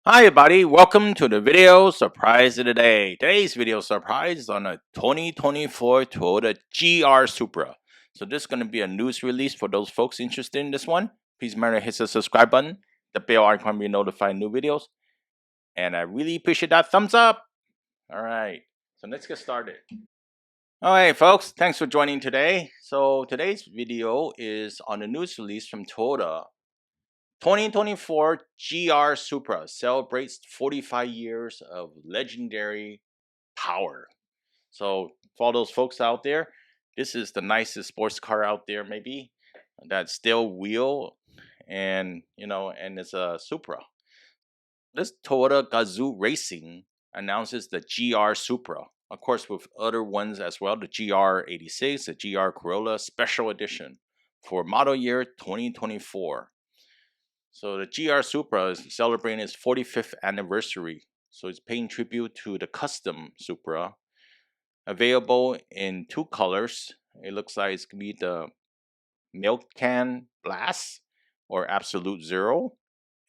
Hi everybody, welcome to the video surprise of the day. Today's video surprise is on a 2024 Toyota GR Supra. So this is going to be a news release for those folks interested in this one. Please remember to hit the subscribe button, the bell icon to be notified new videos. And I really appreciate that thumbs up. Alright, so let's get started. Alright folks, thanks for joining today. So today's video is on the news release from Toyota. 2024 GR Supra celebrates 45 years of legendary power. So, for all those folks out there, this is the nicest sports car out there, maybe that's still wheel and it's a Supra. This Toyota Gazoo Racing announces the GR Supra, of course, with other ones as well, the GR86, the GR Corolla Special Edition for model year 2024. So the GR Supra is celebrating its 45th anniversary. So it's paying tribute to the custom Supra, available in two colors. It looks like it's gonna be the Milk Can Blast or Absolute Zero,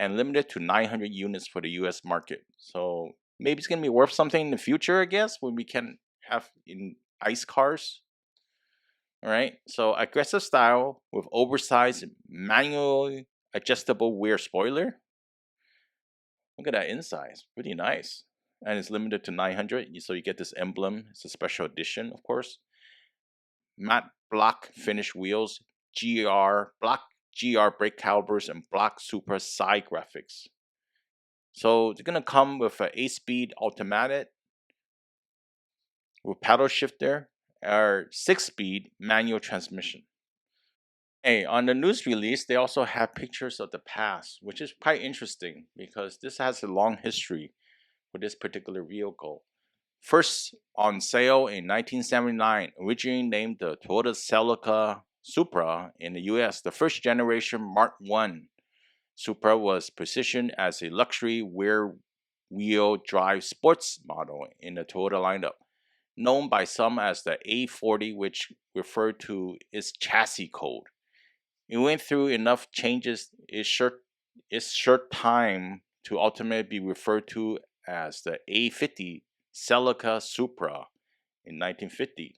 and limited to 900 units for the U.S. market. So maybe it's gonna be worth something in the future, I guess, when we can have in ICE cars. All right. So aggressive style with oversized manually adjustable rear spoiler. Look at that inside. It's pretty nice. And it's limited to 900. So you get this emblem. It's a special edition, of course. Matte block finish wheels, block GR brake calipers, and block Supra side graphics. So it's going to come with an 8-speed automatic with paddle shifter or 6-speed manual transmission. Hey, on the news release, they also have pictures of the past, which is quite interesting because this has a long history for this particular vehicle. First on sale in 1979, originally named the Toyota Celica Supra in the US, the first generation Mark I Supra was positioned as a luxury rear-wheel drive sports model in the Toyota lineup, known by some as the A40, which referred to its chassis code. It went through enough changes its short time to ultimately be referred to as the A50 Celica Supra in 1950.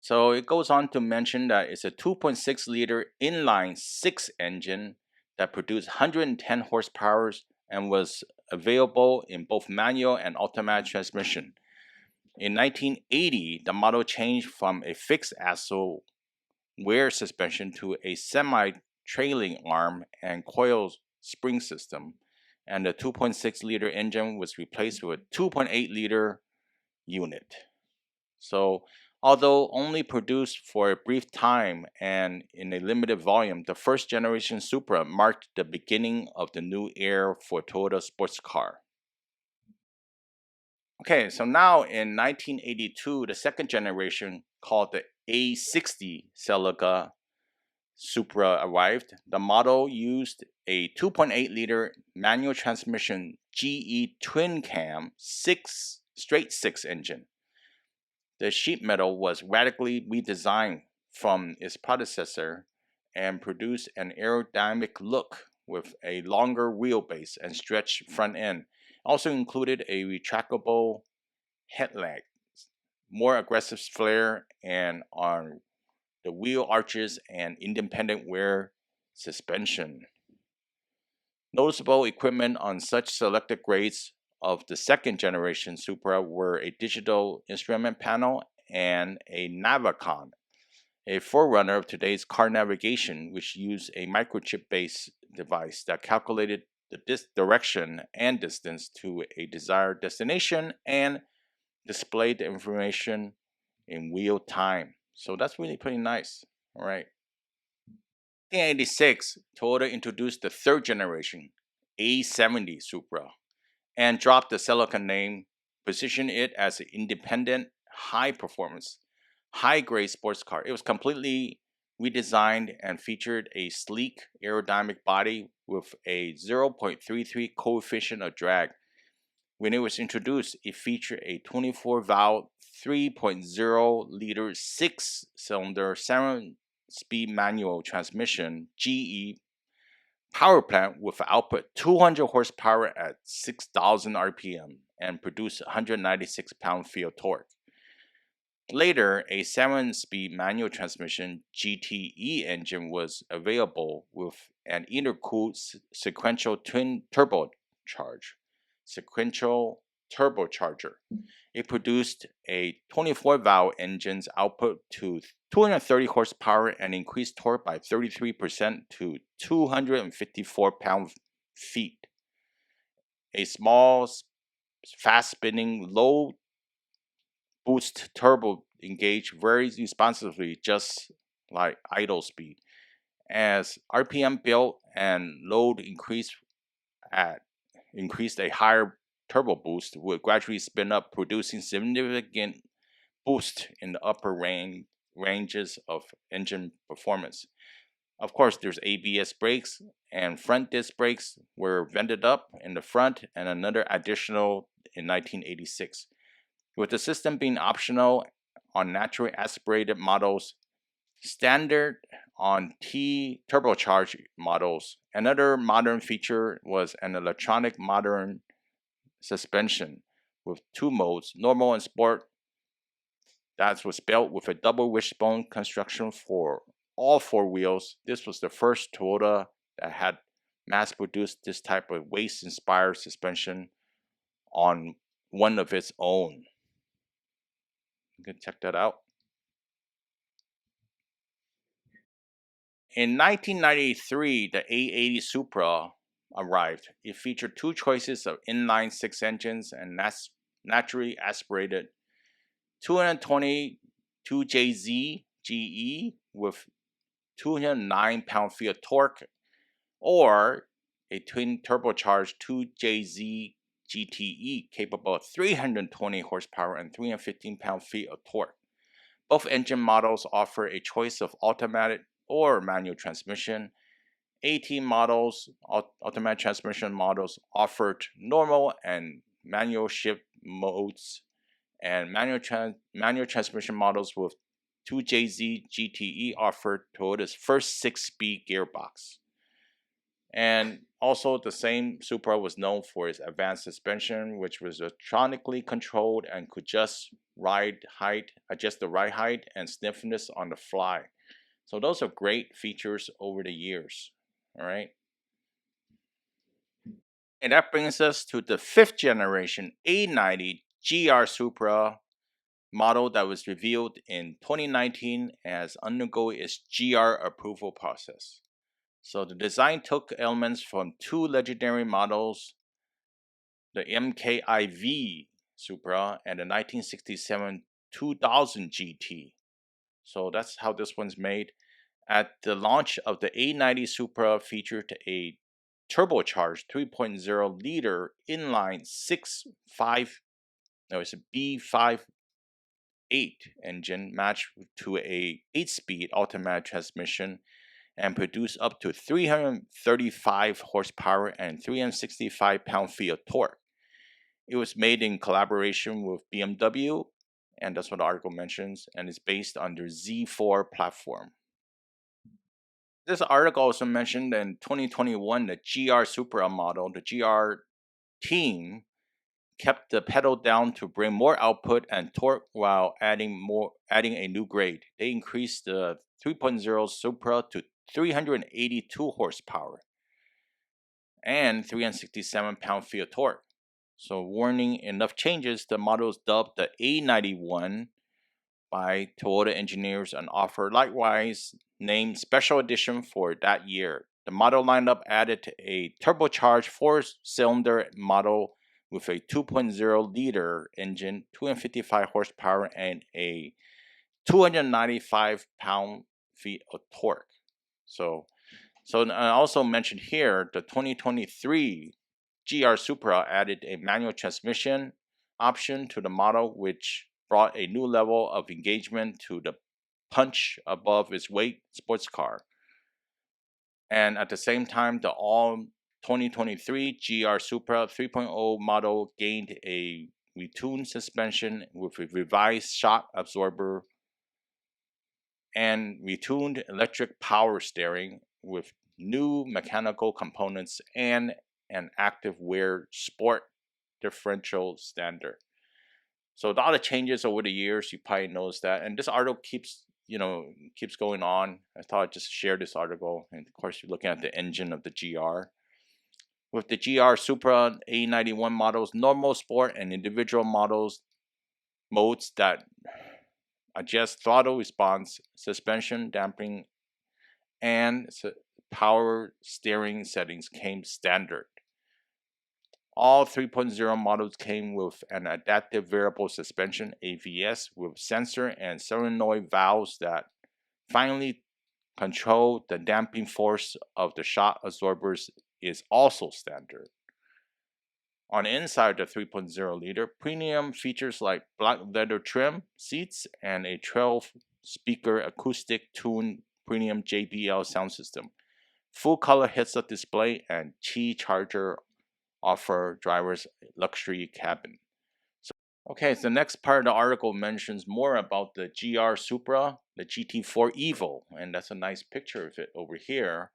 So it goes on to mention that it's a 2.6 liter inline 6 engine that produced 110 horsepower and was available in both manual and automatic transmission. In 1980, the model changed from a fixed axle wear suspension to a semi-trailing arm and coil spring system, and the 2.6 liter engine was replaced with a 2.8 liter unit. So, although only produced for a brief time and in a limited volume, the first generation Supra marked the beginning of the new era for Toyota sports car. Okay, so now in 1982, the second generation, called the A60 Celica Supra, arrived. The model used a 2.8 liter manual transmission GE twin cam 6 engine. The sheet metal was radically redesigned from its predecessor and produced an aerodynamic look with a longer wheelbase and stretched front end. Also included a retractable headlight, more aggressive flare, and on the wheel arches and independent rear suspension. Noticeable equipment on such selected grades of the second generation Supra were a digital instrument panel and a Navicon, a forerunner of today's car navigation, which used a microchip-based device that calculated the direction and distance to a desired destination and displayed the information in real time. So that's really pretty nice. All right. 1986, Toyota introduced the third generation A70 Supra and dropped the Celica name, positioned it as an independent, high performance, high grade sports car. It was completely redesigned and featured a sleek aerodynamic body with a 0.33 coefficient of drag. When it was introduced, it featured a 24 valve, 3.0 liter 6 cylinder 7-speed manual transmission GE power plant with output 200 horsepower at 6,000 RPM and produce 196 pound-feet of torque. Later, a 7-speed manual transmission GTE engine was available with an intercooled sequential twin sequential turbocharger. It produced a 24-valve engine's output to 230 horsepower and increased torque by 33% to 254 pound-feet. A small, fast-spinning, low boost turbo engage very responsively, just like idle speed. As RPM built and load increased a higher turbo boost would gradually spin up, producing significant boost in the upper ranges of engine performance. Of course, there's ABS brakes, and front disc brakes were vented up in the front and another additional in 1986. With the system being optional on naturally aspirated models, standard on T turbocharged models, another modern feature was an electronic modern suspension with two modes, normal and sport. That was built with a double wishbone construction for all four wheels. This was the first Toyota that had mass-produced this type of waist-inspired suspension on one of its own. You can check that out. In 1993, the A80 Supra arrived. It featured two choices of inline six engines and naturally aspirated 222JZ GE with 209 pound-feet of torque, or a twin turbocharged 2JZ GTE capable of 320 horsepower and 315 pound-feet of torque. Both engine models offer a choice of automatic or manual transmission. 18 models, automatic transmission models, offered normal and manual shift modes, and manual transmission models with 2JZ GTE offered Toyota's first 6-speed gearbox. And also, the same Supra was known for its advanced suspension, which was electronically controlled and could adjust the ride height and stiffness on the fly. So those are great features over the years. All right. And that brings us to the 5th generation A90 GR Supra model that was revealed in 2019 as undergoing its GR approval process. So the design took elements from two legendary models, the MKIV Supra and the 1967 2000 GT. So that's how this one's made. At the launch of the A90 Supra featured a turbocharged 3.0 liter inline B58 engine matched to a 8-speed automatic transmission and produce up to 335 horsepower and 365 pound-feet of torque. It was made in collaboration with BMW, and that's what the article mentions, and is based on their Z4 platform. This article also mentioned in 2021 the GR Supra model, the GR team kept the pedal down to bring more output and torque while adding a new grade. They increased the 3.0 Supra to 382 horsepower and 367 pound-feet of torque. So, warning enough changes, the model is dubbed the A91 by Toyota engineers and offer likewise named special edition for that year. The model lineup added a turbocharged 4-cylinder model with a 2.0 liter engine, 255 horsepower, and a 295 pound-feet of torque. So I also mentioned here the 2023 GR Supra added a manual transmission option to the model, which brought a new level of engagement to the punch above its weight sports car. And at the same time, the all 2023 GR Supra 3.0 model gained a retuned suspension with a revised shock absorber and retuned electric power steering with new mechanical components, and an active wear sport differential standard. So a lot of changes over the years. You probably noticed that, and this article keeps going on. I thought I'd just share this article, and of course, you're looking at the engine of the GR. With the GR Supra A91 models, normal, sport, and individual modes that adjust throttle response, suspension damping, and power steering settings came standard. All 3.0 models came with an adaptive variable suspension (AVS) with sensor and solenoid valves that finally control the damping force of the shock absorbers is also standard. On the inside of the 3.0 liter, premium features like black leather trim seats and a 12-speaker acoustic tuned premium JBL sound system. Full color heads-up display and Qi charger offer drivers a luxury cabin. So the next part of the article mentions more about the GR Supra, the GT4 Evo, and that's a nice picture of it over here.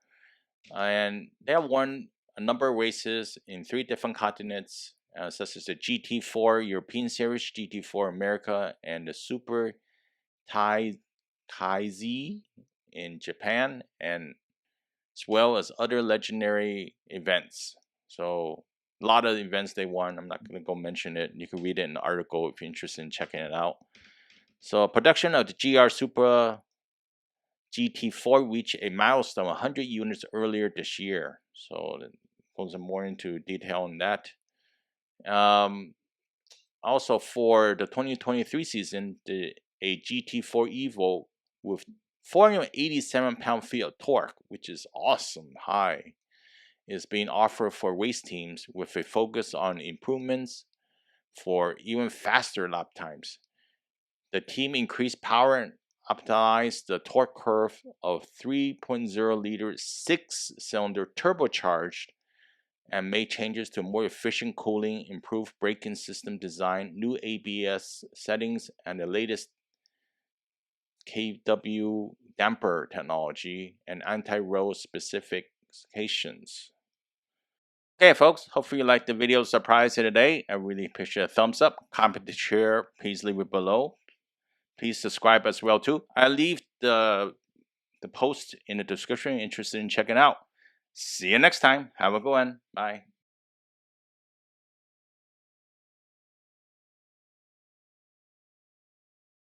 And they have won a number of races in 3 different continents, such as the GT4 European Series, GT4 America, and the Super Taizi in Japan, and as well as other legendary events. So a lot of events they won. I'm not going to go mention it. You can read it in the article if you're interested in checking it out. So production of the GR Supra GT4 reached a milestone 100 units earlier this year. So it goes more into detail on that. Also for the 2023 season, a GT4 Evo with 487 pound-feet of torque, which is awesome high, is being offered for race teams with a focus on improvements for even faster lap times. The team increased power and optimized the torque curve of 3.0 liter 6-cylinder turbocharged and made changes to more efficient cooling, improved braking system design, new ABS settings, and the latest KW damper technology and anti-roll specifications. Okay, folks, hopefully you liked the video surprise here today. I really appreciate a thumbs up, comment, to share. Please leave it below. Please subscribe as well too. I'll leave the post in the description. Interested in checking out. See you next time. Have a good one. Bye.